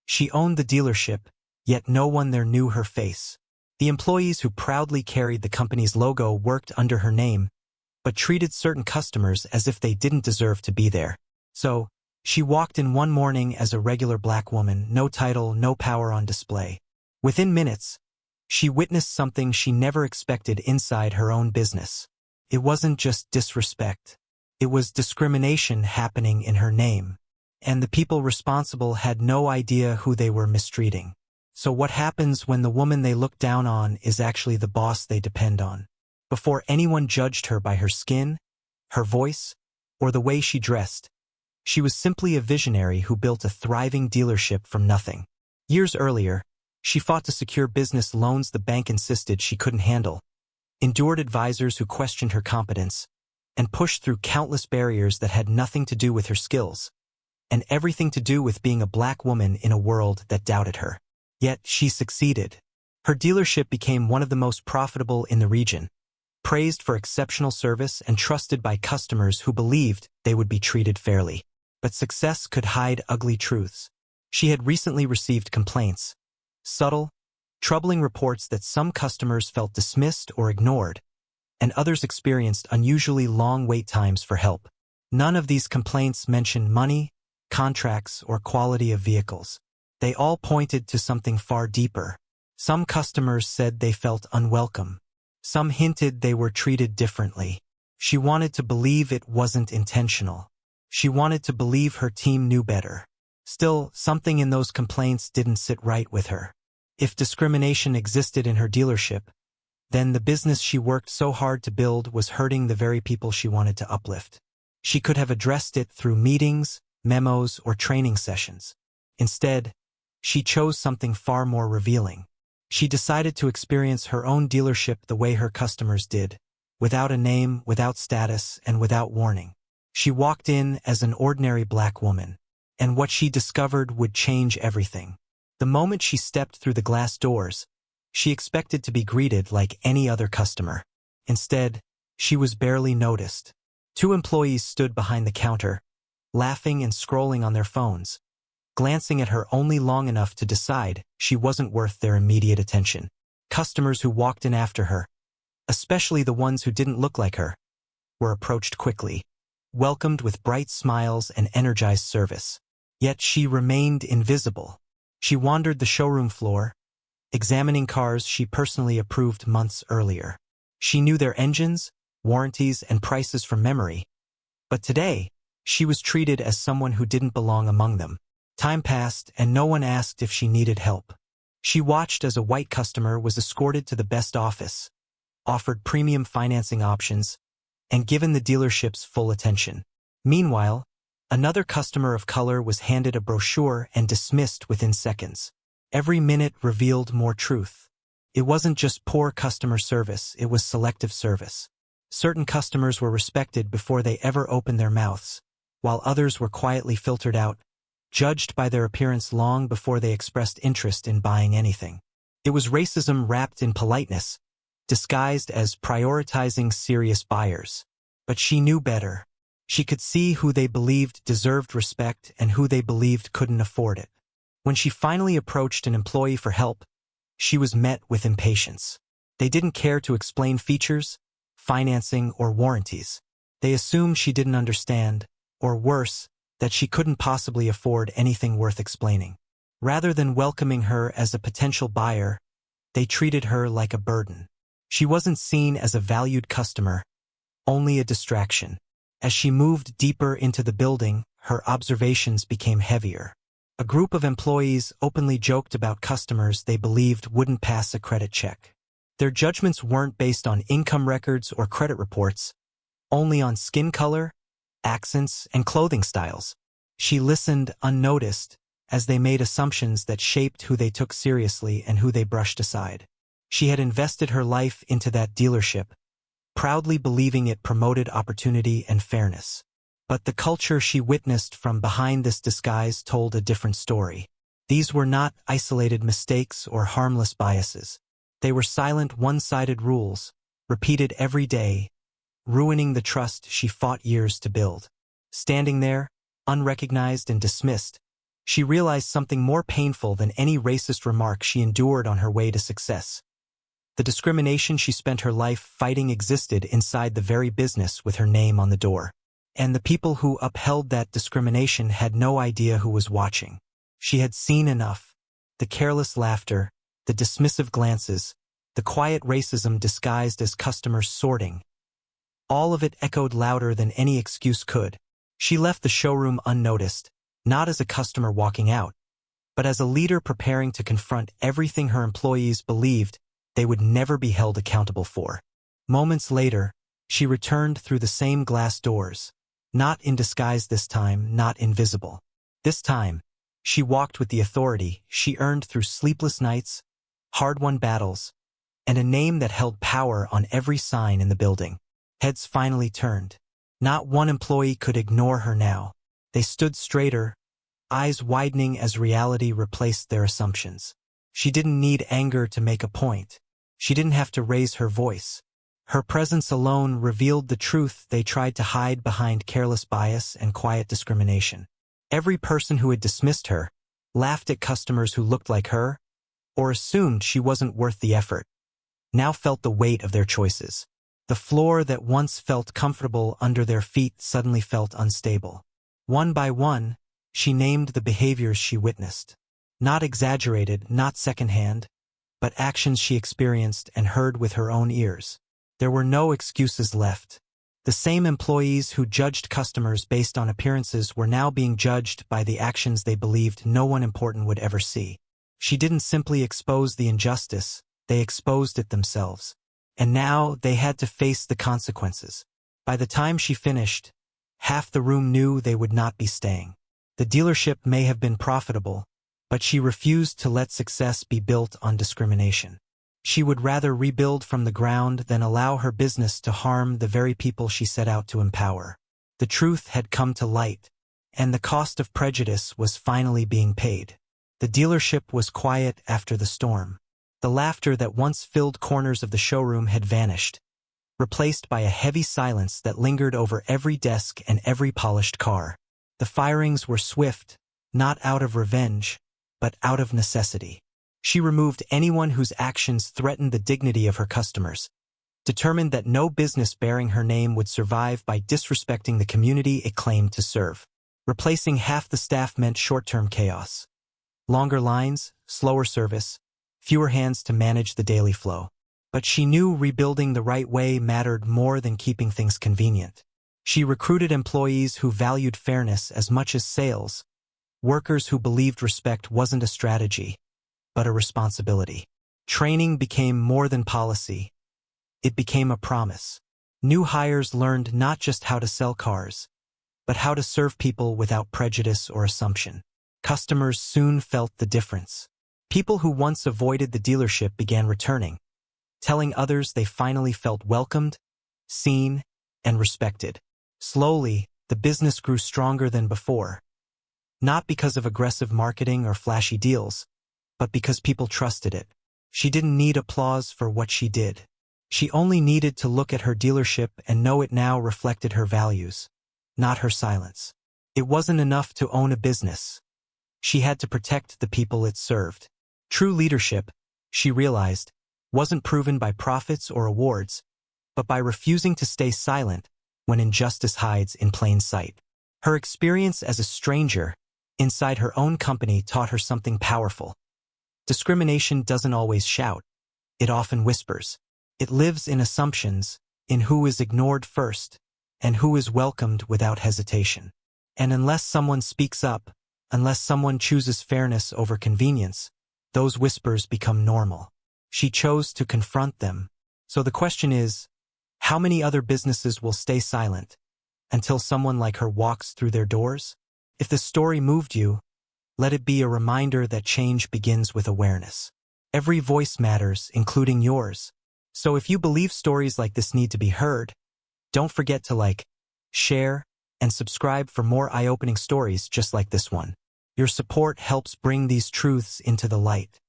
She owned the dealership, yet no one there knew her face. The employees who proudly carried the company's logo worked under her name, but treated certain customers as if they didn't deserve to be there. So, she walked in one morning as a regular black woman, no title, no power on display. Within minutes, she witnessed something she never expected inside her own business. It wasn't just disrespect. It was discrimination happening in her name. And the people responsible had no idea who they were mistreating. So what happens when the woman they look down on is actually the boss they depend on? Before anyone judged her by her skin, her voice, or the way she dressed, she was simply a visionary who built a thriving dealership from nothing. Years earlier, she fought to secure business loans the bank insisted she couldn't handle, endured advisors who questioned her competence, and pushed through countless barriers that had nothing to do with her skills, and everything to do with being a black woman in a world that doubted her. Yet she succeeded. Her dealership became one of the most profitable in the region, praised for exceptional service and trusted by customers who believed they would be treated fairly. But success could hide ugly truths. She had recently received complaints, subtle, troubling reports that some customers felt dismissed or ignored, and others experienced unusually long wait times for help. None of these complaints mentioned money, contracts, or quality of vehicles. They all pointed to something far deeper. Some customers said they felt unwelcome. Some hinted they were treated differently. She wanted to believe it wasn't intentional. She wanted to believe her team knew better. Still, something in those complaints didn't sit right with her. If discrimination existed in her dealership, then the business she worked so hard to build was hurting the very people she wanted to uplift. She could have addressed it through meetings, memos, or training sessions. Instead, she chose something far more revealing. She decided to experience her own dealership the way her customers did, without a name, without status, and without warning. She walked in as an ordinary black woman, and what she discovered would change everything. The moment she stepped through the glass doors, she expected to be greeted like any other customer. Instead, she was barely noticed. 2 employees stood behind the counter, laughing and scrolling on their phones, glancing at her only long enough to decide she wasn't worth their immediate attention. Customers who walked in after her, especially the ones who didn't look like her, were approached quickly, welcomed with bright smiles and energized service. Yet she remained invisible. She wandered the showroom floor, examining cars she personally approved months earlier. She knew their engines, warranties, and prices from memory. But today, she was treated as someone who didn't belong among them. Time passed, and no one asked if she needed help. She watched as a white customer was escorted to the best office, offered premium financing options, and given the dealership's full attention. Meanwhile, another customer of color was handed a brochure and dismissed within seconds. Every minute revealed more truth. It wasn't just poor customer service, it was selective service. Certain customers were respected before they ever opened their mouths, while others were quietly filtered out, judged by their appearance long before they expressed interest in buying anything. It was racism wrapped in politeness, disguised as prioritizing serious buyers. But she knew better. She could see who they believed deserved respect and who they believed couldn't afford it. When she finally approached an employee for help, she was met with impatience. They didn't care to explain features, financing, or warranties. They assumed she didn't understand, or worse, that she couldn't possibly afford anything worth explaining. Rather than welcoming her as a potential buyer, they treated her like a burden. She wasn't seen as a valued customer, only a distraction. As she moved deeper into the building, her observations became heavier. A group of employees openly joked about customers they believed wouldn't pass a credit check. Their judgments weren't based on income records or credit reports, only on skin color, accents, and clothing styles. She listened unnoticed as they made assumptions that shaped who they took seriously and who they brushed aside. She had invested her life into that dealership, proudly believing it promoted opportunity and fairness. But the culture she witnessed from behind this disguise told a different story. These were not isolated mistakes or harmless biases. They were silent, one-sided rules, repeated every day, ruining the trust she fought years to build. Standing there, unrecognized and dismissed, she realized something more painful than any racist remark she endured on her way to success. The discrimination she spent her life fighting existed inside the very business with her name on the door. And the people who upheld that discrimination had no idea who was watching. She had seen enough. The careless laughter, the dismissive glances, the quiet racism disguised as customers sorting. All of it echoed louder than any excuse could. She left the showroom unnoticed, not as a customer walking out, but as a leader preparing to confront everything her employees believed they would never be held accountable for. Moments later, she returned through the same glass doors. Not in disguise this time, not invisible. This time, she walked with the authority she earned through sleepless nights, hard-won battles, and a name that held power on every sign in the building. Heads finally turned. Not one employee could ignore her now. They stood straighter, eyes widening as reality replaced their assumptions. She didn't need anger to make a point. She didn't have to raise her voice. Her presence alone revealed the truth they tried to hide behind careless bias and quiet discrimination. Every person who had dismissed her, laughed at customers who looked like her, or assumed she wasn't worth the effort, now felt the weight of their choices. The floor that once felt comfortable under their feet suddenly felt unstable. One by one, she named the behaviors she witnessed. Not exaggerated, not secondhand, but actions she experienced and heard with her own ears. There were no excuses left. The same employees who judged customers based on appearances were now being judged by the actions they believed no one important would ever see. She didn't simply expose the injustice, they exposed it themselves. And now they had to face the consequences. By the time she finished, half the room knew they would not be staying. The dealership may have been profitable, but she refused to let success be built on discrimination. She would rather rebuild from the ground than allow her business to harm the very people she set out to empower. The truth had come to light, and the cost of prejudice was finally being paid. The dealership was quiet after the storm. The laughter that once filled corners of the showroom had vanished, replaced by a heavy silence that lingered over every desk and every polished car. The firings were swift, not out of revenge, but out of necessity. She removed anyone whose actions threatened the dignity of her customers, determined that no business bearing her name would survive by disrespecting the community it claimed to serve. Replacing half the staff meant short-term chaos. Longer lines, slower service, fewer hands to manage the daily flow. But she knew rebuilding the right way mattered more than keeping things convenient. She recruited employees who valued fairness as much as sales, workers who believed respect wasn't a strategy, but a responsibility. Training became more than policy. It became a promise. New hires learned not just how to sell cars, but how to serve people without prejudice or assumption. Customers soon felt the difference. People who once avoided the dealership began returning, telling others they finally felt welcomed, seen, and respected. Slowly, the business grew stronger than before. Not because of aggressive marketing or flashy deals, but because people trusted it. She didn't need applause for what she did. She only needed to look at her dealership and know it now reflected her values, not her silence. It wasn't enough to own a business. She had to protect the people it served. True leadership, she realized, wasn't proven by profits or awards, but by refusing to stay silent when injustice hides in plain sight. Her experience as a stranger inside her own company taught her something powerful. Discrimination doesn't always shout. It often whispers. It lives in assumptions, in who is ignored first, and who is welcomed without hesitation. And unless someone speaks up, unless someone chooses fairness over convenience, those whispers become normal. She chose to confront them. So the question is, how many other businesses will stay silent until someone like her walks through their doors? If the story moved you, let it be a reminder that change begins with awareness. Every voice matters, including yours. So if you believe stories like this need to be heard, don't forget to like, share, and subscribe for more eye-opening stories just like this one. Your support helps bring these truths into the light.